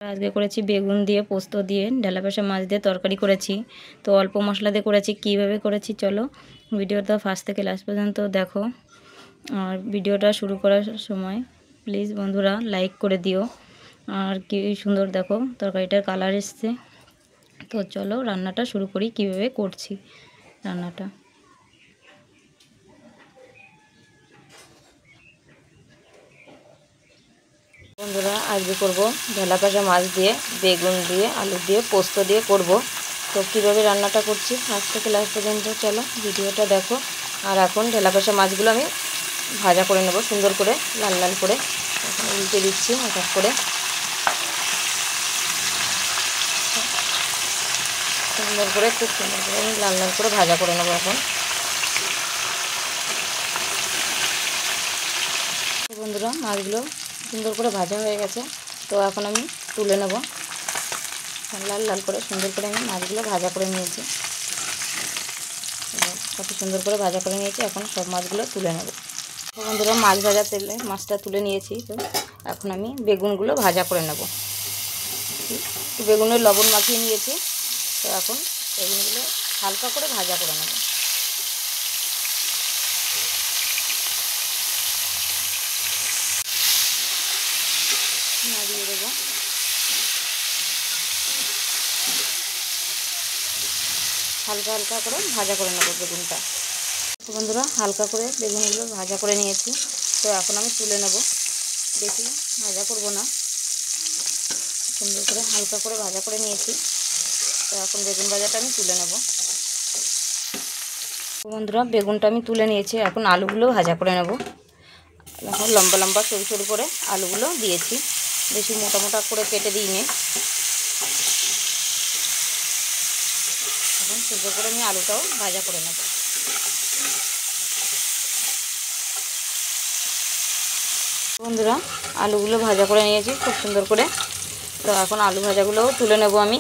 আজকে করেছি বেগুন দিয়ে পোস্ত দিয়ে ঢেলাপাশা মাছ দিয়ে তরকারি করেছি। তো অল্প মশলা দিয়ে করেছি। কীভাবে করেছি চলো ভিডিওটা ফার্স্ট থেকে লাস্ট পর্যন্ত দেখো। আর ভিডিওটা শুরু করার সময় প্লিজ বন্ধুরা লাইক করে দিও। আর কি সুন্দর দেখো তরকারিটার কালার এসছে। তো চলো রান্নাটা শুরু করি, কীভাবে করছি রান্নাটা। বন্ধুরা আজকে করব ঢেলাপাশা মাছ দিয়ে বেগুন দিয়ে আলু দিয়ে পোস্ত দিয়ে করব। তো কীভাবে রান্নাটা করছি ফার্স্ট থেকে লাস্ট পর্যন্ত চলো ভিডিওটা দেখো। আর এখন ঢেলাপাশা মাছগুলো আমি ভাজা করে নেব সুন্দর করে লাল লাল করে। উল্টে দিচ্ছি এক এক করে সুন্দর করে, খুব সুন্দর করে আমি লাল লাল করে ভাজা করে নেবো। এখন বন্ধুরা মাছগুলো সুন্দর করে ভাজা হয়ে গেছে। তো এখন আমি তুলে নেব। লাল লাল করে সুন্দর করে আমি মাছগুলো ভাজা করে নিয়েছি। কত সুন্দর করে ভাজা করে নিয়েছি। এখন সব মাছগুলো তুলে নেব। তো বন্ধুরা মাছ ভাজা তেলে মাছটা তুলে নিয়েছি। তো এখন আমি বেগুনগুলো ভাজা করে নেব। বেগুনের লবণ মাখিয়ে নিয়েছি। তো এখন বেগুনগুলো হালকা করে ভাজা করে নেব। নাড়িয়ে দেবো। হালকা হালকা করে ভাজা করে নেব বেগুনটা। বন্ধুরা হালকা করে বেগুনগুলো ভাজা করে নিয়েছি। তো এখন আমি তুলে নেব। বেশি ভাজা করব না, সুন্দর করে হালকা করে ভাজা করে নিয়েছি। তো এখন বেগুন ভাজাটা আমি তুলে নেব। বন্ধুরা বেগুনটা আমি তুলে নিয়েছি। এখন আলুগুলো ভাজা করে নেব। এখন লম্বা লম্বা সরু সরু করে আলুগুলো দিয়েছি, বেশি মোটা মোটা করে কেটে দিইনি। এখন সুন্দর করে আমি আলুটাও ভাজা করে নেব। বন্ধুরা আলুগুলো ভাজা করে নিয়েছি খুব সুন্দর করে। তো এখন আলু ভাজাগুলোও তুলে নেব আমি।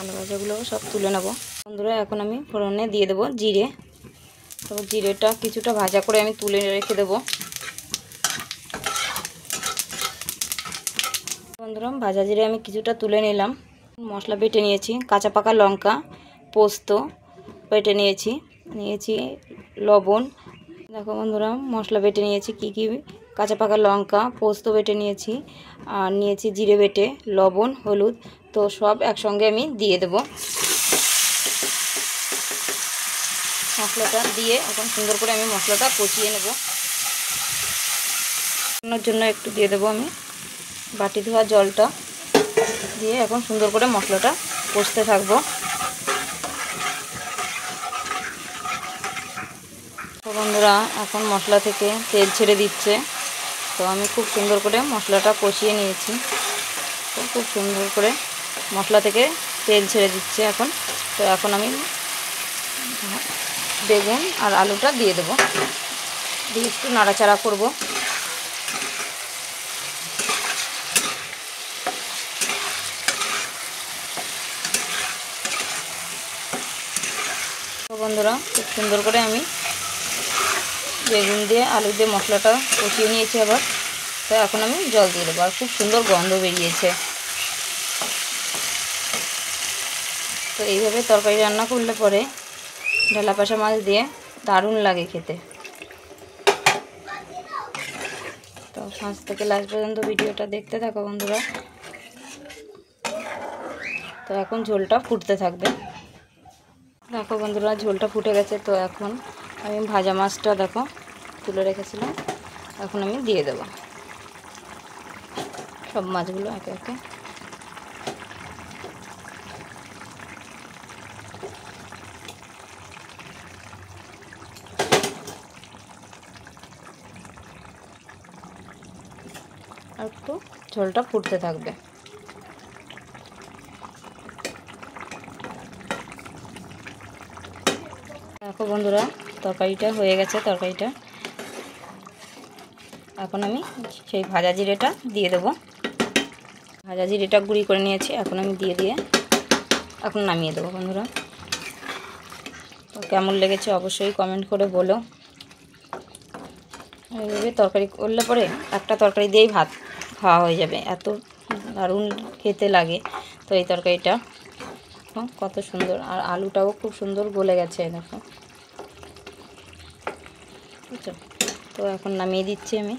আলু ভাজাগুলোও সব তুলে নেব। বন্ধুরা এখন আমি ফোড়নে দিয়ে দেবো জিরে। তো জিরেটা কিছুটা ভাজা করে আমি তুলে রেখে দেবো। বন্ধুরা ভাজা জিরে আমি কিছুটা তুলে নিলাম। মশলা বেটে নিয়েছি, কাঁচা পাকা লঙ্কা, পোস্ত বেটে নিয়েছি, লবণ। দেখো বন্ধুরা মশলা বেটে নিয়েছি কি কি, কাঁচা পাকা লঙ্কা, পোস্ত বেটে নিয়েছি, আর নিয়েছি জিরে বেটে, লবণ, হলুদ। তো সব একসঙ্গে আমি দিয়ে দেব। মশলাটা দিয়ে এখন সুন্দর করে আমি মশলাটা কষিয়ে নেব। রান্নার জন্য একটু দিয়ে দেবো আমি বাটি ধোয়া জলটা দিয়ে এখন সুন্দর করে মশলাটা কষতে থাকবো। তো বন্ধুরা এখন মশলা থেকে তেল ছেড়ে দিচ্ছে। তো আমি খুব সুন্দর করে মশলাটা কষিয়ে নিয়েছি। তো খুব সুন্দর করে মশলা থেকে তেল ছেড়ে দিচ্ছে এখন। তো এখন আমি বেগুন আর আলুটা দিয়ে দেবো, দিয়ে একটু নাড়াচাড়া করব। তো বন্ধুরা খুব সুন্দর করে আমি বেগুন দিয়ে আলু দিয়ে মশলাটা কষিয়ে নিয়েছি আবার। তো এখন আমি জল দিয়ে দেবো। আর খুব সুন্দর গন্ধ বেরিয়েছে। তো এইভাবে তরকারি রান্না করলে পরে ঢেলাপাশা মাছ দিয়ে দারুণ লাগে খেতে। তো ফার্স্ট থেকে লাস্ট পর্যন্ত ভিডিওটা দেখতে থাকো বন্ধুরা। তো এখন ঝোলটা ফুটতে থাকবে। দেখো বন্ধুরা ঝোলটা ফুটে গেছে। তো এখন আমি ভাজা মাছটা দেখো তুলে রেখেছিলাম, এখন আমি দিয়ে দেবো সব মাছগুলো একে একে। আর একটু ঝোলটা ফুটতে থাকবে। দেখো বন্ধুরা তরকারিটা হয়ে গেছে। তরকারিটা এখন আমি সেই ভাজা জিরেটা দিয়ে দেবো। ভাজা জিরেটা গুঁড়ি করে নিয়েছি, এখন আমি দিয়ে এখন নামিয়ে দেবো বন্ধুরা। তো কেমন লেগেছে অবশ্যই কমেন্ট করে বলো। এইভাবে তরকারি করলে পরে একটা তরকারি দিয়েই ভাত খাওয়া হয়ে যাবে, এত দারুণ খেতে লাগে। তো এই তরকারিটা কত সুন্দর, আর আলুটাও খুব সুন্দর গলে গেছে দেখো, বুঝছো? তো এখন নামিয়ে দিচ্ছি আমি।